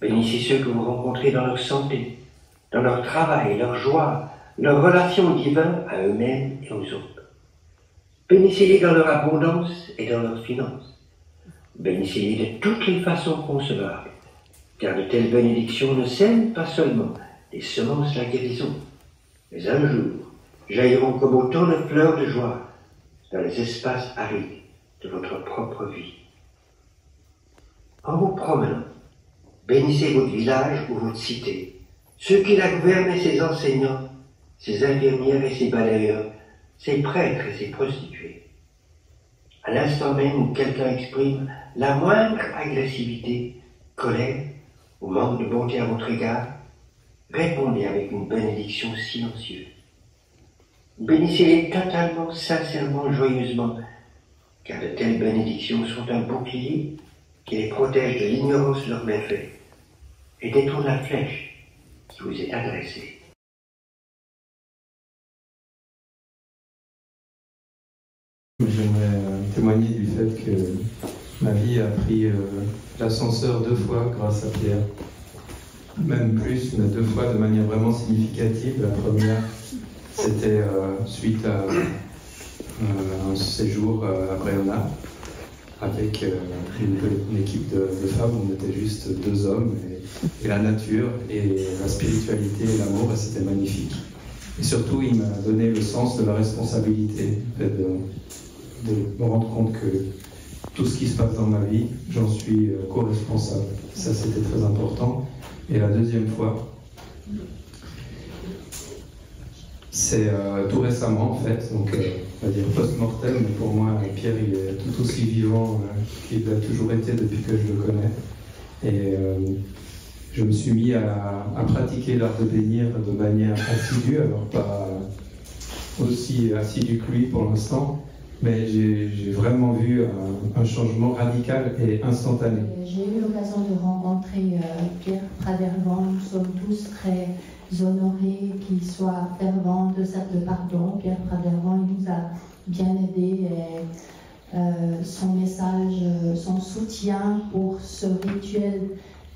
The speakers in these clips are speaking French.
Bénissez ceux que vous rencontrez dans leur santé, dans leur travail, leur joie, leur relation divine à eux-mêmes et aux autres. Bénissez-les dans leur abondance et dans leurs finances. Bénissez-les de toutes les façons concevables, car de telles bénédictions ne sèment pas seulement les semences de la guérison, mais un jour jailliront comme autant de fleurs de joie dans les espaces arides de votre propre vie. En vous promenant, bénissez votre village ou votre cité, ceux qui la gouvernent et ses enseignants, ses infirmières et ses balayeurs, ses prêtres et ses prostituées. À l'instant même où quelqu'un exprime la moindre agressivité, colère ou manque de bonté à votre égard, répondez avec une bénédiction silencieuse. Bénissez-les totalement, sincèrement, joyeusement, car de telles bénédictions sont un bouclier qui les protège de l'ignorance de leurs méfaits et détourne la flèche qui vous est adressée. J'aimerais témoigner du fait que ma vie a pris l'ascenseur 2 fois grâce à Pierre. Même plus, mais 2 fois de manière vraiment significative. La première, c'était suite à un séjour à Bréona avec une équipe de femmes. On était juste 2 hommes et la nature et la spiritualité et l'amour, c'était magnifique. Et surtout, il m'a donné le sens de la responsabilité, de me rendre compte que tout ce qui se passe dans ma vie, j'en suis co-responsable. Ça, c'était très important. Et la deuxième fois, c'est tout récemment, en fait, donc on va dire post-mortem, mais pour moi, Pierre, il est tout aussi vivant qu'il a toujours été depuis que je le connais. Et je me suis mis à pratiquer l'art de bénir de manière assidue, alors pas aussi assidue que lui pour l'instant, mais j'ai vraiment vu un changement radical et instantané. J'ai eu l'occasion de rencontrer Pierre Pradervan. Nous sommes tous très honorés qu'il soit fervent de cercle de pardon. Pierre Pradervan, il nous a bien aidés et son message, son soutien pour ce rituel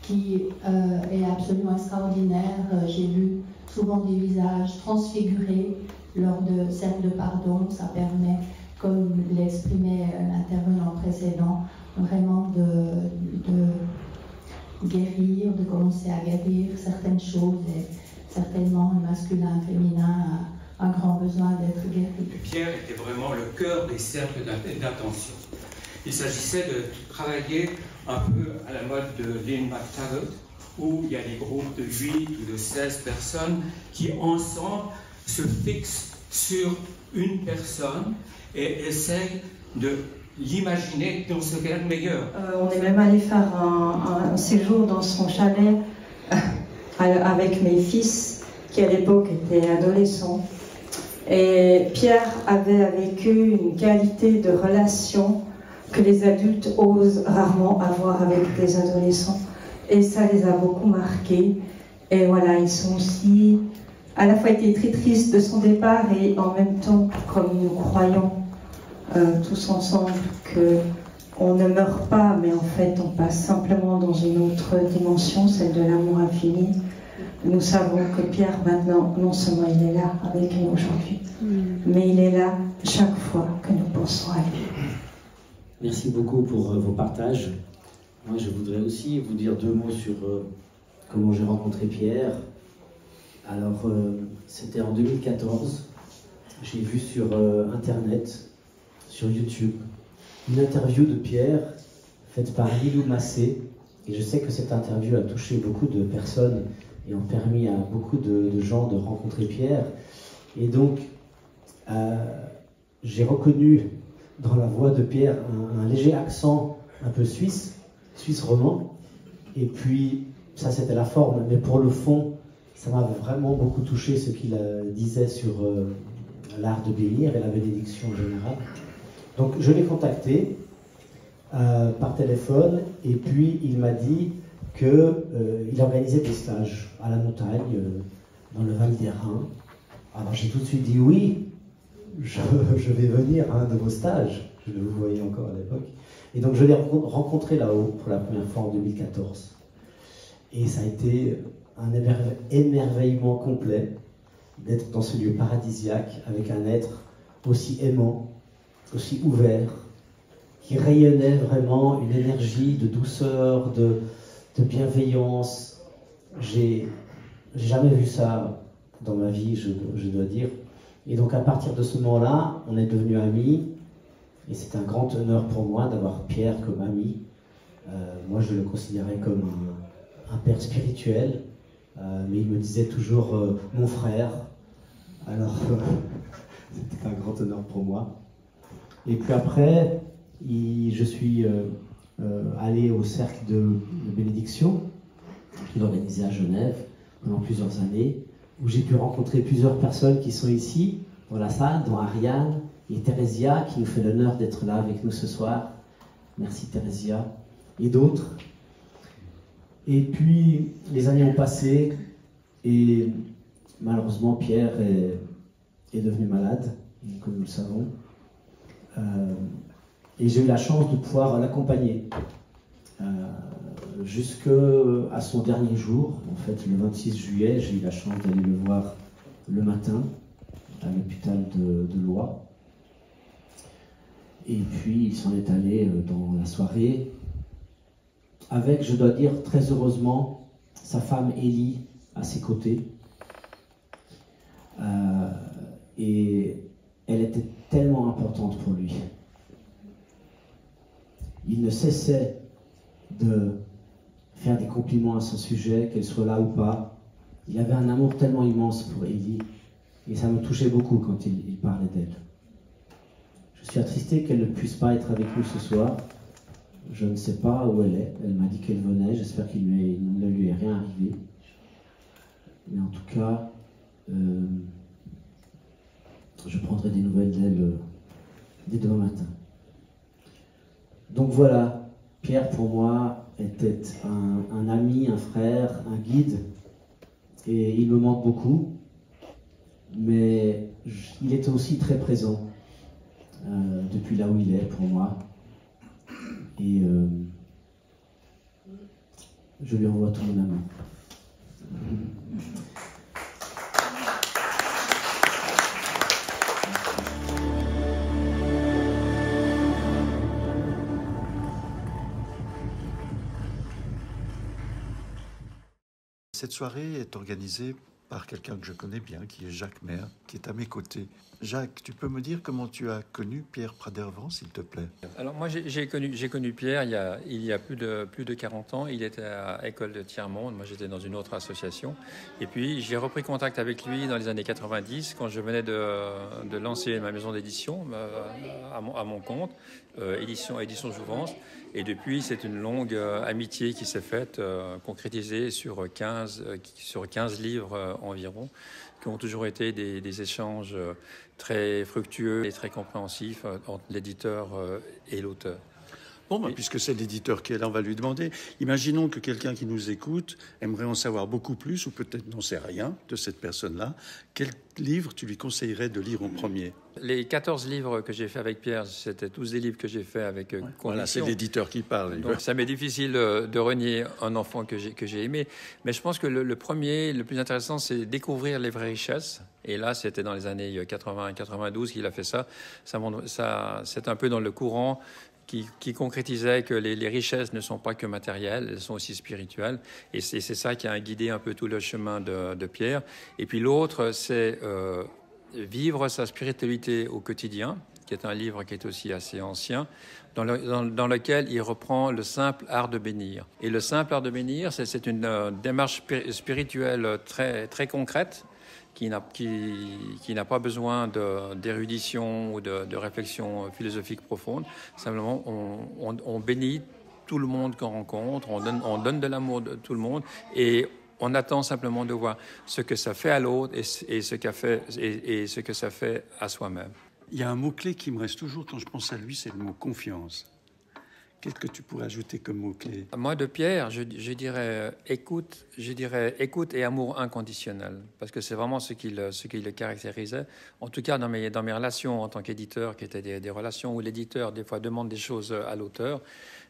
qui est absolument extraordinaire. J'ai vu souvent des visages transfigurés lors de cercle de pardon. Ça permet, comme l'exprimait l'intervenant précédent, vraiment de guérir, de commencer à guérir certaines choses. Et certainement, le masculin, le féminin a un grand besoin d'être guéri. Pierre était vraiment le cœur des cercles d'attention. Il s'agissait de travailler un peu à la mode de Lynn McTaggart, où il y a des groupes de 8 ou de 16 personnes qui, ensemble, se fixent sur une personne et essayent de l'imaginer dans ce qu'elle est le meilleur. On est même allé faire un séjour dans son chalet avec mes fils, qui à l'époque étaient adolescents. Et Pierre avait avec eux une qualité de relation que les adultes osent rarement avoir avec des adolescents. Et ça les a beaucoup marqués. Et voilà, ils sont aussi à la fois été très tristes de son départ et en même temps, comme nous croyons tous ensemble qu'on ne meurt pas, mais en fait on passe simplement dans une autre dimension, celle de l'amour infini. Nous savons que Pierre maintenant, non seulement il est là avec nous aujourd'hui, mais il est là chaque fois que nous pensons à lui. Merci beaucoup pour vos partages. Moi je voudrais aussi vous dire 2 mots sur comment j'ai rencontré Pierre. Alors c'était en 2014, j'ai vu sur internet, sur YouTube, une interview de Pierre faite par Lilou Massé, et je sais que cette interview a touché beaucoup de personnes et a permis à beaucoup de gens de rencontrer Pierre. Et donc j'ai reconnu dans la voix de Pierre un léger accent un peu suisse roman, et puis ça c'était la forme, mais pour le fond ça m'a vraiment beaucoup touché ce qu'il disait sur l'art de bénir et la bénédiction en général. Donc je l'ai contacté par téléphone, et puis il m'a dit qu'il organisait des stages à la montagne, dans le Val d'Airain. Alors j'ai tout de suite dit oui, je vais venir à un de vos stages. Je le voyais encore à l'époque. Et donc je l'ai rencontré là-haut pour la première fois en 2014. Et ça a été un émerveillement complet d'être dans ce lieu paradisiaque avec un être aussi aimant, aussi ouvert, qui rayonnait vraiment une énergie de douceur, de bienveillance. J'ai jamais vu ça dans ma vie, je dois dire. Et donc à partir de ce moment-là, on est devenus amis. Et c'est un grand honneur pour moi d'avoir Pierre comme ami. Moi, je le considérais comme un père spirituel. Mais il me disait toujours mon frère. Alors, c'était un grand honneur pour moi. Et puis après, je suis allé au cercle de bénédiction qu'il organisait à Genève pendant plusieurs années, où j'ai pu rencontrer plusieurs personnes qui sont ici, dans la salle, dont Ariane et Thérésia, qui nous fait l'honneur d'être là avec nous ce soir. Merci Thérésia. Et d'autres. Et puis, les années ont passé, et malheureusement, Pierre est devenu malade, comme nous le savons. Et j'ai eu la chance de pouvoir l'accompagner jusqu'à son dernier jour. En fait, le 26 juillet, j'ai eu la chance d'aller le voir le matin à l'hôpital de Loix. Et puis, il s'en est allé dans la soirée avec, je dois dire, très heureusement, sa femme Élie à ses côtés. Et elle était tellement importante pour lui. Il ne cessait de faire des compliments à son sujet, qu'elle soit là ou pas. Il avait un amour tellement immense pour Élie, et ça me touchait beaucoup quand il parlait d'elle. Je suis attristé qu'elle ne puisse pas être avec nous ce soir. Je ne sais pas où elle est. Elle m'a dit qu'elle venait. J'espère qu'il ne lui est rien arrivé. Mais en tout cas, je prendrai des nouvelles d'elle dès demain matin. Donc voilà, Pierre pour moi était un ami, un frère, un guide. Et il me manque beaucoup. Mais il était aussi très présent depuis là où il est pour moi. Et je lui envoie tout mon amour. Cette soirée est organisée par quelqu'un que je connais bien, qui est Jacques Maire, qui est à mes côtés. Jacques, tu peux me dire comment tu as connu Pierre Pradervan, s'il te plaît? Alors moi, j'ai connu Pierre il y a plus de 40 ans. Il était à École de Tiers-Monde. Moi, j'étais dans une autre association. Et puis, j'ai repris contact avec lui dans les années 90, quand je venais de lancer ma maison d'édition à mon compte, édition Jouvence. Et depuis, c'est une longue amitié qui s'est faite, concrétisée sur 15 livres environ, qui ont toujours été des échanges très fructueux et très compréhensifs entre l'éditeur et l'auteur. Bon, puisque c'est l'éditeur qui est là, on va lui demander. Imaginons que quelqu'un qui nous écoute aimerait en savoir beaucoup plus, ou peut-être n'en sait rien de cette personne-là. Quel livre tu lui conseillerais de lire en premier? Les 14 livres que j'ai fait avec Pierre, c'était tous des livres que j'ai fait avec conviction. Voilà, c'est l'éditeur qui parle. Donc ça m'est difficile de renier un enfant que j'ai aimé. Mais je pense que le premier, le plus intéressant, c'est découvrir les vraies richesses. Et là, c'était dans les années 80-92 qu'il a fait ça. C'est un peu dans le courant qui concrétisait que les richesses ne sont pas que matérielles, elles sont aussi spirituelles. Et c'est ça qui a guidé un peu tout le chemin de Pierre. Et puis l'autre, c'est Vivre sa spiritualité au quotidien, qui est un livre qui est aussi assez ancien, dans lequel il reprend le simple art de bénir. Et le simple art de bénir, c'est une démarche spirituelle très, très concrète, qui n'a pas besoin d'érudition ou de réflexion philosophique profonde. Simplement, on bénit tout le monde qu'on rencontre, on donne de l'amour de tout le monde, et on attend simplement de voir ce que ça fait à l'autre et ce que ça fait à soi-même. Il y a un mot-clé qui me reste toujours quand je pense à lui, c'est le mot confiance. Qu'est-ce que tu pourrais ajouter comme mot-clé? Moi, de Pierre, je dirais écoute, écoute et amour inconditionnel, parce que c'est vraiment ce qui le caractérisait. En tout cas, dans mes relations en tant qu'éditeur, qui étaient des relations où l'éditeur, des fois, demande des choses à l'auteur,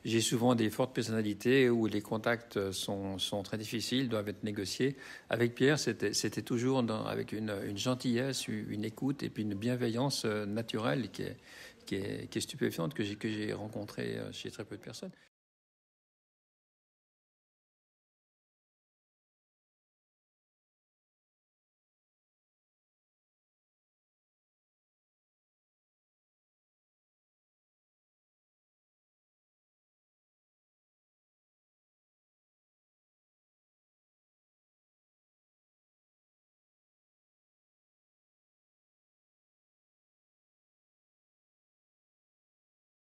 j'ai souvent des fortes personnalités où les contacts sont très difficiles, doivent être négociés. Avec Pierre, c'était toujours avec une gentillesse, une écoute et puis une bienveillance naturelle qui est stupéfiante, que j'ai rencontrée chez très peu de personnes.